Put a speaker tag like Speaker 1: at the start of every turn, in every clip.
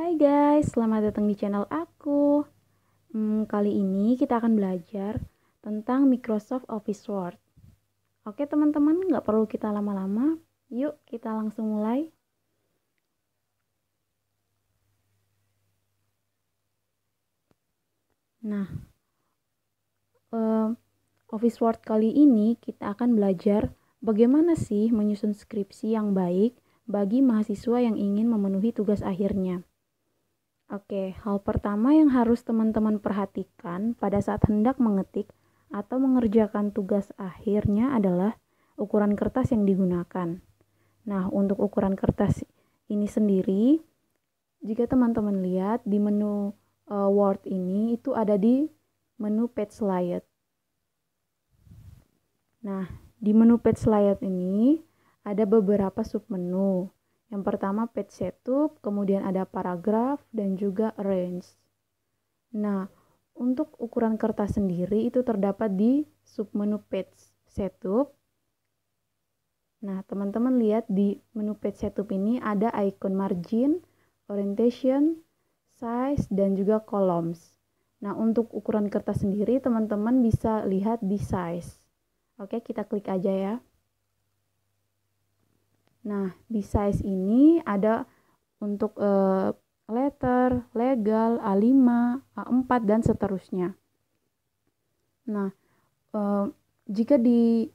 Speaker 1: Hai guys, selamat datang di channel aku. Kali ini kita akan belajar tentang Microsoft Office Word. Oke teman-teman, nggak perlu kita lama-lama. Yuk kita langsung mulai. Nah, Office Word kali ini kita akan belajar bagaimana sih menyusun skripsi yang baik bagi mahasiswa yang ingin memenuhi tugas akhirnya. Oke, hal pertama yang harus teman-teman perhatikan pada saat hendak mengetik atau mengerjakan tugas akhirnya adalah ukuran kertas yang digunakan. Nah, untuk ukuran kertas ini sendiri, jika teman-teman lihat di menu Word ini itu ada di menu Page Layout. Nah, di menu Page Layout ini ada beberapa submenu. Yang pertama page setup, kemudian ada paragraf dan juga arrange. Nah, untuk ukuran kertas sendiri itu terdapat di submenu page setup. Nah, teman-teman lihat di menu page setup ini ada icon margin, orientation, size, dan juga columns. Nah, untuk ukuran kertas sendiri teman-teman bisa lihat di size. Oke, kita klik aja ya. Nah, di size ini ada untuk letter, legal, A5, A4, dan seterusnya. Nah, jika di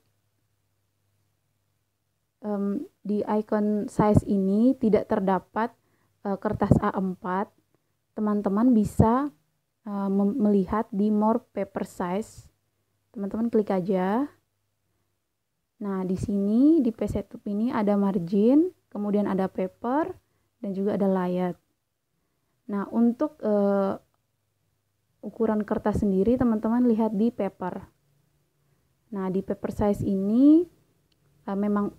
Speaker 1: icon size ini tidak terdapat kertas A4, teman-teman bisa melihat di more paper size. Teman-teman klik aja. Nah, di sini di page setup ini ada margin, kemudian ada paper, dan juga ada layout. Nah, untuk ukuran kertas sendiri teman-teman lihat di paper. Nah, di paper size ini memang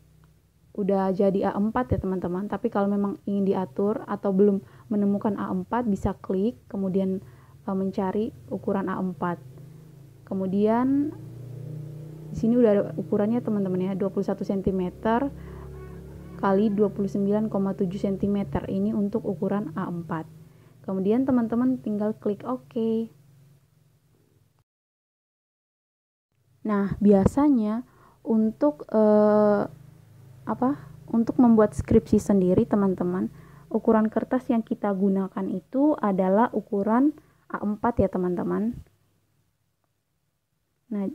Speaker 1: udah jadi A4 ya teman-teman, tapi kalau memang ingin diatur atau belum menemukan A4 bisa klik kemudian mencari ukuran A4. Kemudian di sini udah ada ukurannya teman-teman ya, 21 cm kali 29,7 cm. Ini untuk ukuran A4. Kemudian teman-teman tinggal klik OK. Nah, biasanya untuk untuk membuat skripsi sendiri teman-teman, ukuran kertas yang kita gunakan itu adalah ukuran A4 ya teman-teman. Nah,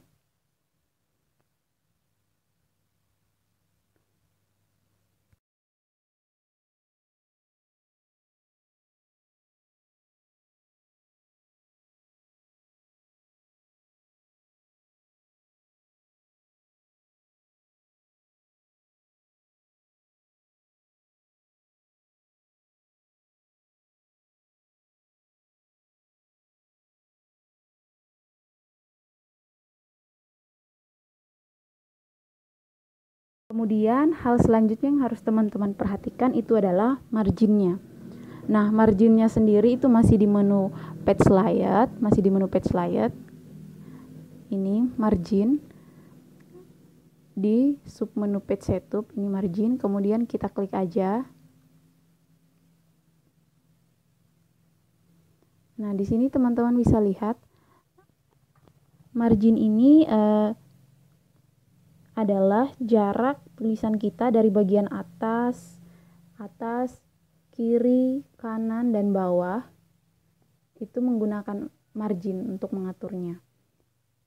Speaker 1: kemudian hal selanjutnya yang harus teman-teman perhatikan itu adalah marginnya. Nah, marginnya sendiri itu masih di menu page layout, Ini margin di submenu page setup, ini margin, kemudian kita klik aja. Nah, di sini teman-teman bisa lihat margin ini adalah jarak tulisan kita dari bagian atas, kiri, kanan, dan bawah. Itu menggunakan margin untuk mengaturnya.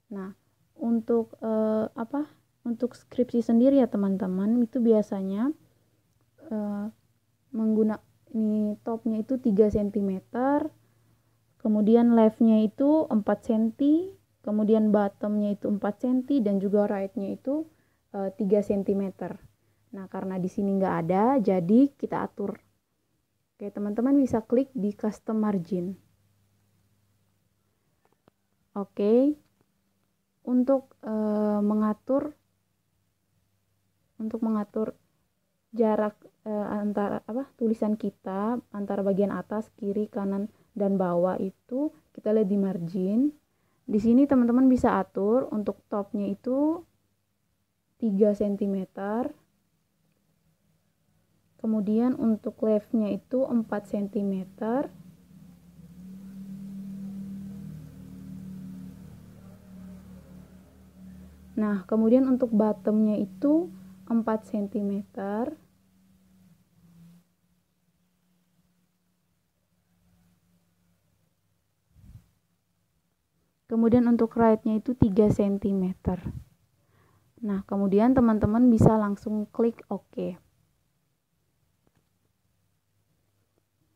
Speaker 1: Nah, untuk untuk skripsi sendiri ya teman-teman, itu biasanya menggunakan ini topnya itu 3 cm, kemudian leftnya itu 4 cm, kemudian bottomnya itu 4 cm, dan juga rightnya itu 3 cm. Nah, karena di sini nggak ada, jadi kita atur. Oke, teman-teman bisa klik di custom margin. Oke, untuk mengatur jarak antara tulisan kita antara bagian atas, kiri, kanan, dan bawah itu kita lihat di margin. Di sini teman-teman bisa atur untuk topnya itu 3 cm, Kemudian untuk leftnya itu 4 cm. Nah, kemudian untuk bottomnya itu 4 cm. Kemudian untuk right-nya itu 3 cm. Nah, kemudian teman-teman bisa langsung klik OK.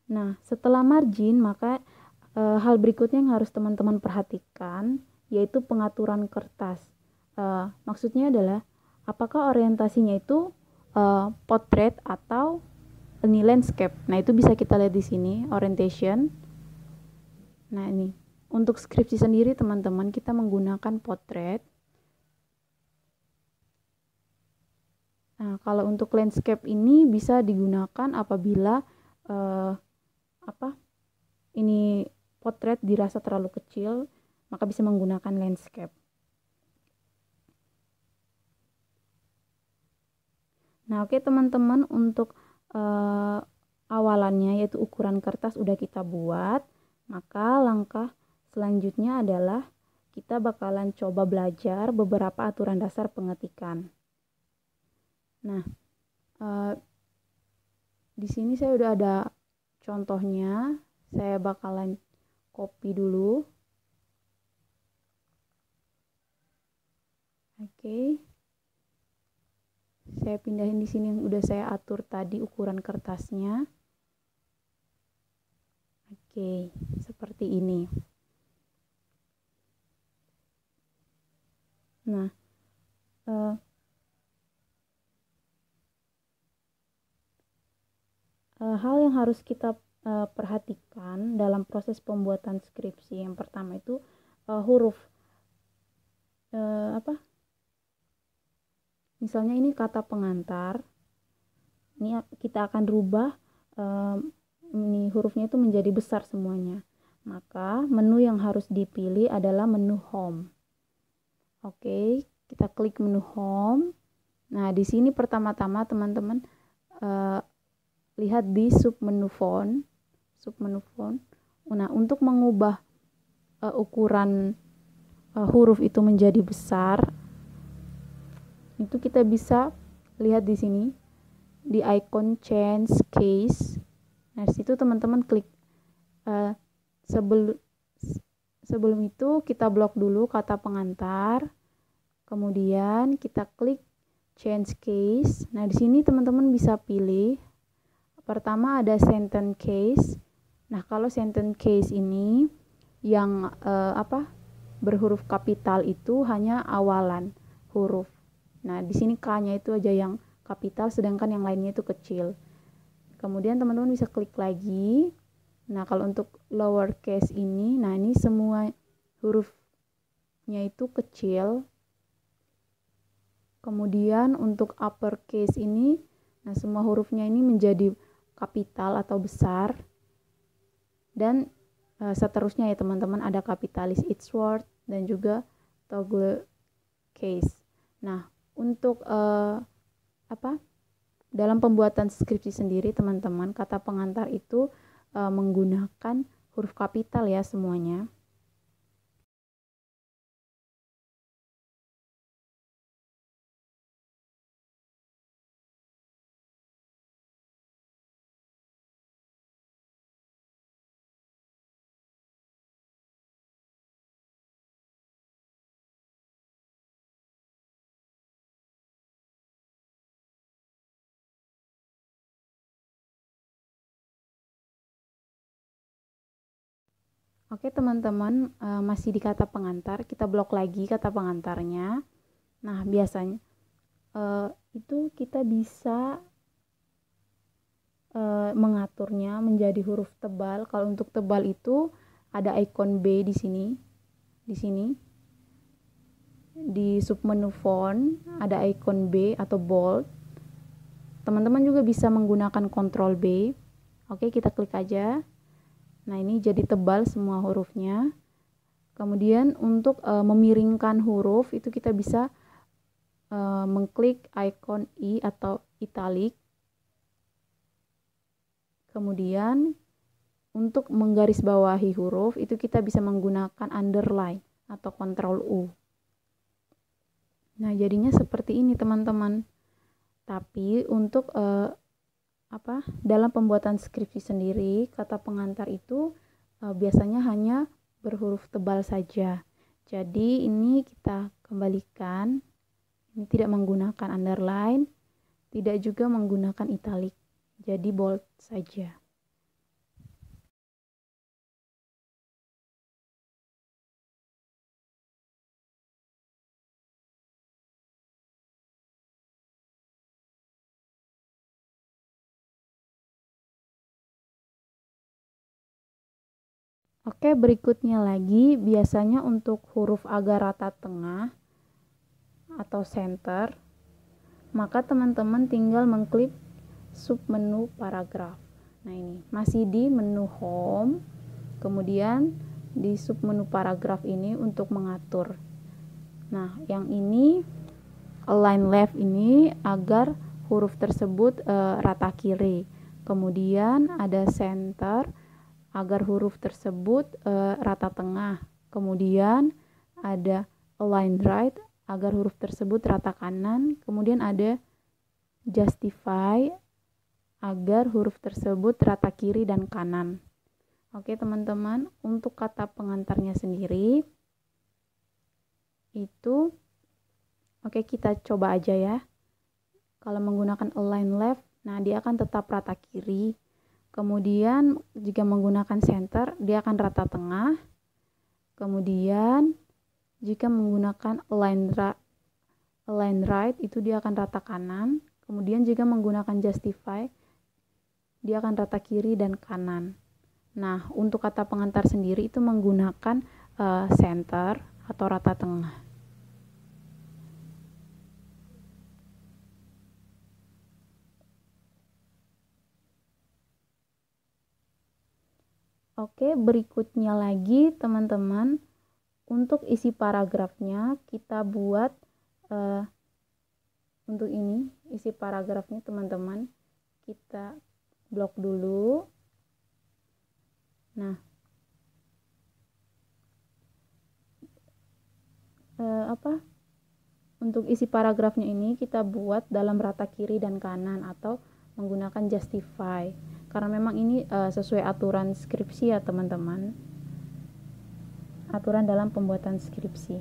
Speaker 1: Nah, setelah margin, maka hal berikutnya yang harus teman-teman perhatikan yaitu pengaturan kertas. Maksudnya adalah apakah orientasinya itu portrait atau ini landscape. Nah, itu bisa kita lihat di sini, orientation. Nah, ini untuk skripsi sendiri teman-teman kita menggunakan portrait. Nah, kalau untuk landscape ini bisa digunakan apabila ini portrait dirasa terlalu kecil, maka bisa menggunakan landscape. Nah, oke teman-teman, untuk awalannya yaitu ukuran kertas udah kita buat, maka langkah selanjutnya adalah kita bakalan coba belajar beberapa aturan dasar pengetikan. Nah, di sini saya udah ada contohnya, saya bakalan copy dulu. Oke. Saya pindahin di sini yang udah saya atur tadi ukuran kertasnya. Oke, seperti ini. Nah, hal yang harus kita perhatikan dalam proses pembuatan skripsi yang pertama itu huruf. Misalnya ini kata pengantar, ini kita akan rubah ini hurufnya itu menjadi besar semuanya. Maka menu yang harus dipilih adalah menu home. Oke, kita klik menu home. Nah, di sini pertama-tama teman-teman lihat di submenu font. Nah, untuk mengubah ukuran huruf itu menjadi besar, itu kita bisa lihat di sini di icon change case. Nah, situ teman-teman klik. Sebelum itu kita blok dulu kata pengantar. Kemudian kita klik change case. Nah, di sini teman-teman bisa pilih. Pertama ada sentence case. Nah, kalau sentence case ini yang berhuruf kapital itu hanya awalan huruf. Nah, di sini K-nya itu aja yang kapital, sedangkan yang lainnya itu kecil. Kemudian teman-teman bisa klik lagi. Nah, kalau untuk lowercase ini, nah ini semua hurufnya itu kecil. Kemudian untuk uppercase ini, nah semua hurufnya ini menjadi kapital atau besar. Dan seterusnya ya teman-teman, ada kapitalis each word dan juga toggle case. Nah, untuk dalam pembuatan skripsi sendiri teman-teman, kata pengantar itu menggunakan huruf kapital ya semuanya. Oke teman-teman, masih di kata pengantar, kita blok lagi kata pengantarnya. Nah, biasanya itu kita bisa mengaturnya menjadi huruf tebal. Kalau untuk tebal itu ada icon B di sini. Di submenu font ada icon B atau bold. Teman-teman juga bisa menggunakan Ctrl B. Oke, kita klik aja. Nah, ini jadi tebal semua hurufnya. Kemudian untuk memiringkan huruf itu kita bisa mengklik icon I atau italic. Kemudian untuk menggarisbawahi huruf itu kita bisa menggunakan underline atau Ctrl U. Nah, jadinya seperti ini teman-teman. Tapi untuk dalam pembuatan skripsi sendiri, kata pengantar itu biasanya hanya berhuruf tebal saja. Jadi ini kita kembalikan. Ini tidak menggunakan underline, tidak juga menggunakan italic. Jadi bold saja. Oke, berikutnya lagi biasanya untuk huruf agar rata tengah atau center, maka teman-teman tinggal mengklik submenu paragraf. Nah, ini masih di menu home, kemudian di submenu paragraf ini untuk mengatur. Nah, yang ini align left ini agar huruf tersebut rata kiri. Kemudian ada center agar huruf tersebut rata tengah. Kemudian ada align right agar huruf tersebut rata kanan. Kemudian ada justify agar huruf tersebut rata kiri dan kanan. Oke teman-teman, untuk kata pengantarnya sendiri itu kita coba aja ya. Kalau menggunakan align left, nah dia akan tetap rata kiri. Kemudian jika menggunakan center, dia akan rata tengah. Kemudian jika menggunakan align right, itu dia akan rata kanan. Kemudian jika menggunakan justify, dia akan rata kiri dan kanan. Nah, untuk kata pengantar sendiri itu menggunakan center atau rata tengah. Oke, berikutnya lagi teman-teman, untuk isi paragrafnya kita buat untuk ini isi paragrafnya teman-teman kita blok dulu. Nah, untuk isi paragrafnya ini kita buat dalam rata kiri dan kanan atau menggunakan justify. Karena memang ini sesuai aturan skripsi ya teman-teman. Aturan dalam pembuatan skripsi.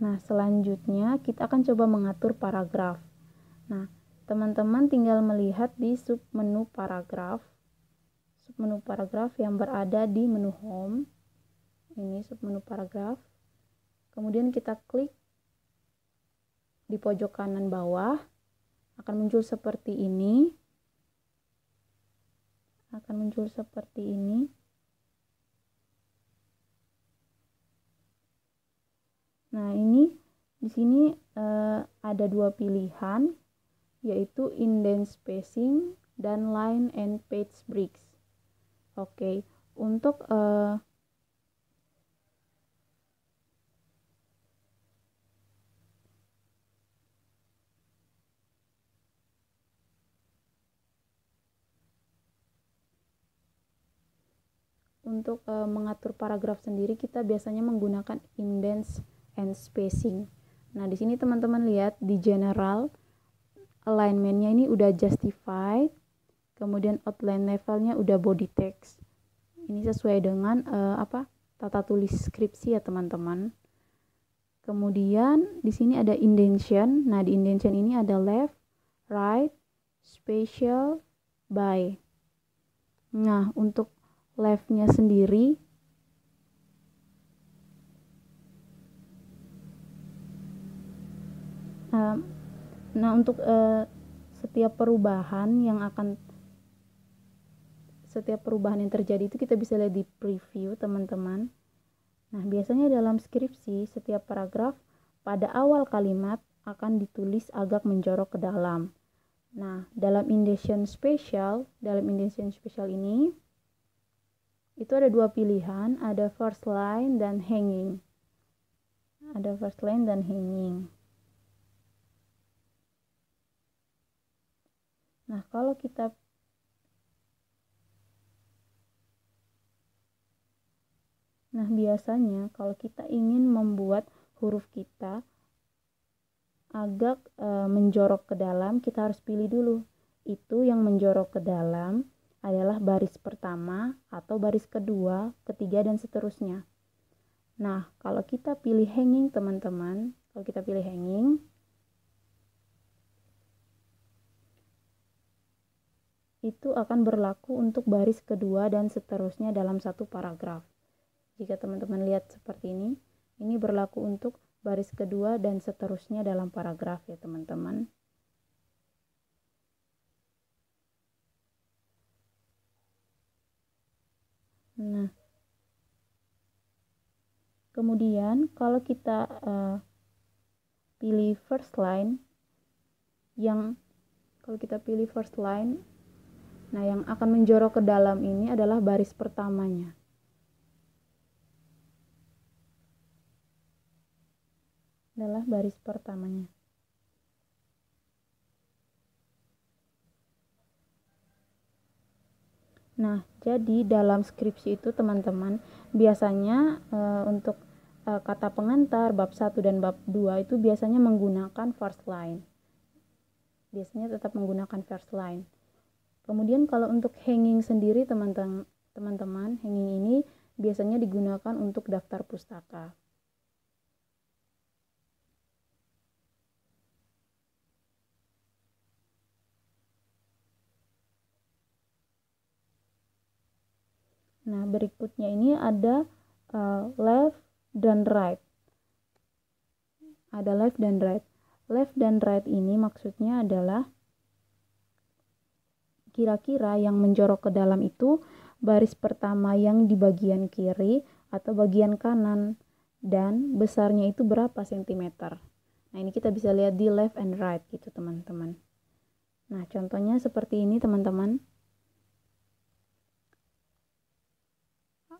Speaker 1: Nah, selanjutnya kita akan coba mengatur paragraf. Nah, teman-teman tinggal melihat di submenu paragraf. Submenu paragraf yang berada di menu home. Ini submenu paragraf. Kemudian kita klik di pojok kanan bawah. Akan muncul seperti ini. Nah, ini di sini ada dua pilihan, yaitu indent spacing dan line and page breaks. Oke, untuk mengatur paragraf sendiri kita biasanya menggunakan indents and spacing. Nah, di sini teman-teman lihat di general alignment-nya ini udah justified, kemudian outline levelnya udah body text. Ini sesuai dengan tata tulis skripsi ya teman-teman. Kemudian di sini ada indentation. Nah, di indentation ini ada left, right, spatial, by. Nah, untuk left-nya sendiri untuk setiap perubahan yang terjadi itu kita bisa lihat di preview teman-teman. Nah, biasanya dalam skripsi setiap paragraf pada awal kalimat akan ditulis agak menjorok ke dalam. Nah, dalam indentation spatial ini itu ada dua pilihan, ada first line dan hanging. Nah, kalau kita biasanya kalau kita ingin membuat huruf kita agak menjorok ke dalam, kita harus pilih dulu. Itu yang menjorok ke dalam adalah baris pertama atau baris kedua, ketiga, dan seterusnya. Nah, kalau kita pilih hanging, teman-teman, kalau kita pilih hanging, itu akan berlaku untuk baris kedua dan seterusnya dalam satu paragraf. Jika teman-teman lihat seperti ini berlaku untuk baris kedua dan seterusnya dalam paragraf ya teman-teman. Nah, kemudian kalau kita pilih first line, nah yang akan menjorok ke dalam ini adalah baris pertamanya. Nah, jadi dalam skripsi itu teman-teman, biasanya untuk kata pengantar bab 1 dan bab 2 itu biasanya menggunakan first line. Biasanya tetap menggunakan first line. Kemudian kalau untuk hanging sendiri teman-teman, hanging ini biasanya digunakan untuk daftar pustaka. Nah, berikutnya ini ada left dan right. Ada left dan right. Left dan right ini maksudnya adalah kira-kira yang menjorok ke dalam itu baris pertama yang di bagian kiri atau bagian kanan dan besarnya itu berapa sentimeter. Nah, ini kita bisa lihat di left and right gitu teman-teman. Nah, contohnya seperti ini teman-teman.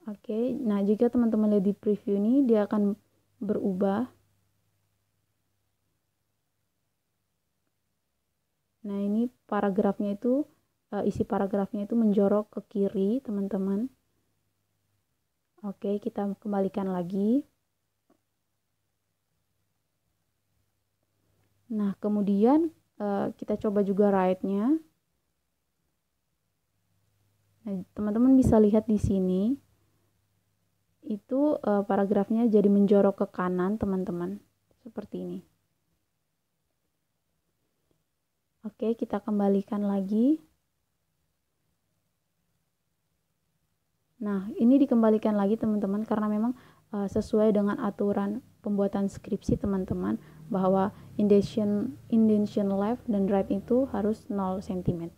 Speaker 1: Oke, nah jika teman-teman lihat di preview ini dia akan berubah. Nah, ini paragrafnya itu isi paragrafnya itu menjorok ke kiri teman-teman. Oke, kita kembalikan lagi. Nah, kemudian kita coba juga right-nya. Nah, teman-teman bisa lihat di sini itu paragrafnya jadi menjorok ke kanan teman-teman, seperti ini. Oke, kita kembalikan lagi. Nah, ini dikembalikan lagi teman-teman karena memang sesuai dengan aturan pembuatan skripsi teman-teman bahwa indentation left dan right itu harus 0 cm.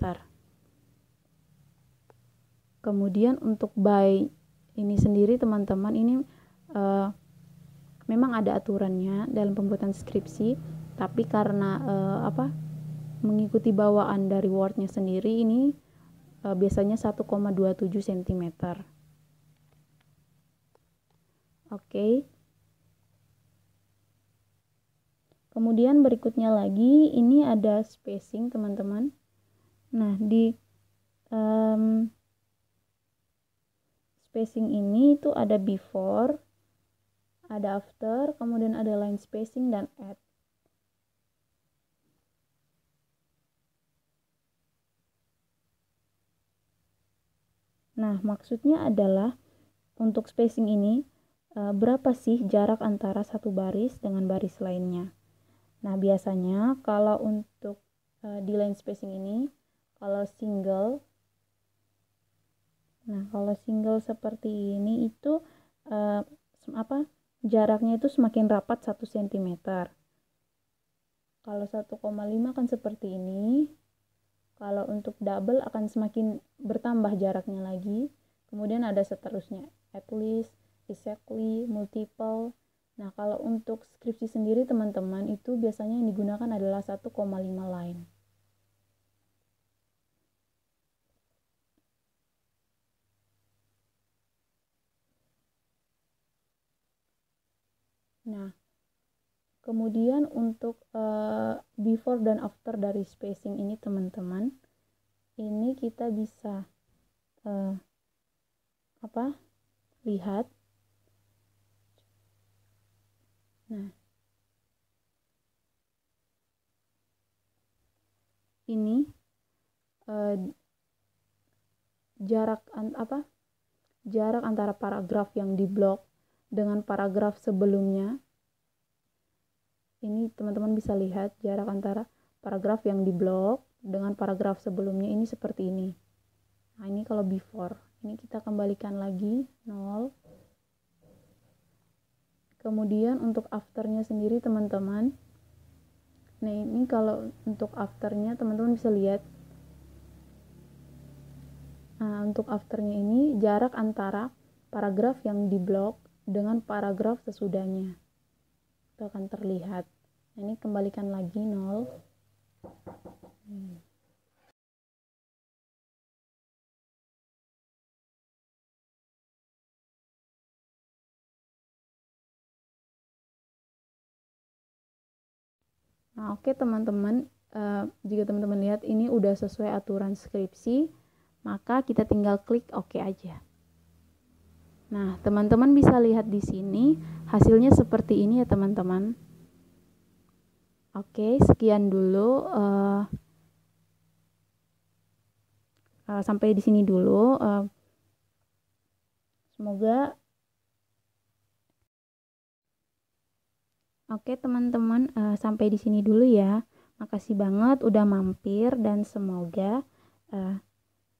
Speaker 1: Kemudian untuk by ini sendiri teman-teman ini memang ada aturannya dalam pembuatan skripsi, tapi karena mengikuti bawaan dari Word-nya sendiri ini biasanya 1,27 cm. Oke. Kemudian berikutnya lagi ini ada spacing teman-teman. Nah, di spacing ini itu ada before, ada after, kemudian ada line spacing dan at. Nah, maksudnya adalah untuk spacing ini berapa sih jarak antara satu baris dengan baris lainnya. Nah, biasanya kalau untuk di line spacing ini, kalau single seperti ini itu jaraknya itu semakin rapat 1 cm. Kalau 1,5 kan seperti ini. Kalau untuk double akan semakin bertambah jaraknya lagi. Kemudian ada seterusnya, at least, exactly, multiple. Nah, kalau untuk skripsi sendiri teman-teman itu biasanya yang digunakan adalah 1,5 line. Nah, kemudian untuk before dan after dari spacing ini teman-teman, ini kita bisa lihat. Nah, ini jarak antara paragraf yang di blok dengan paragraf sebelumnya. Ini teman-teman bisa lihat jarak antara paragraf yang di blok dengan paragraf sebelumnya ini seperti ini. Nah, ini kalau before. Ini kita kembalikan lagi 0. Kemudian untuk afternya sendiri teman-teman. Nah, ini kalau untuk afternya teman-teman bisa lihat. Nah, untuk afternya ini jarak antara paragraf yang di blok dengan paragraf sesudahnya. Itu akan terlihat. Nah, ini kembalikan lagi 0. Nah, oke teman-teman, jika teman-teman lihat ini udah sesuai aturan skripsi, maka kita tinggal klik OK aja. Nah, teman-teman bisa lihat di sini hasilnya seperti ini ya teman-teman. Oke, sekian dulu. Sampai di sini dulu. Semoga Oke teman-teman, sampai di sini dulu ya. Makasih banget udah mampir dan semoga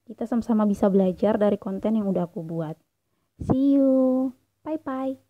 Speaker 1: kita sama-sama bisa belajar dari konten yang udah aku buat. See you. Bye-bye.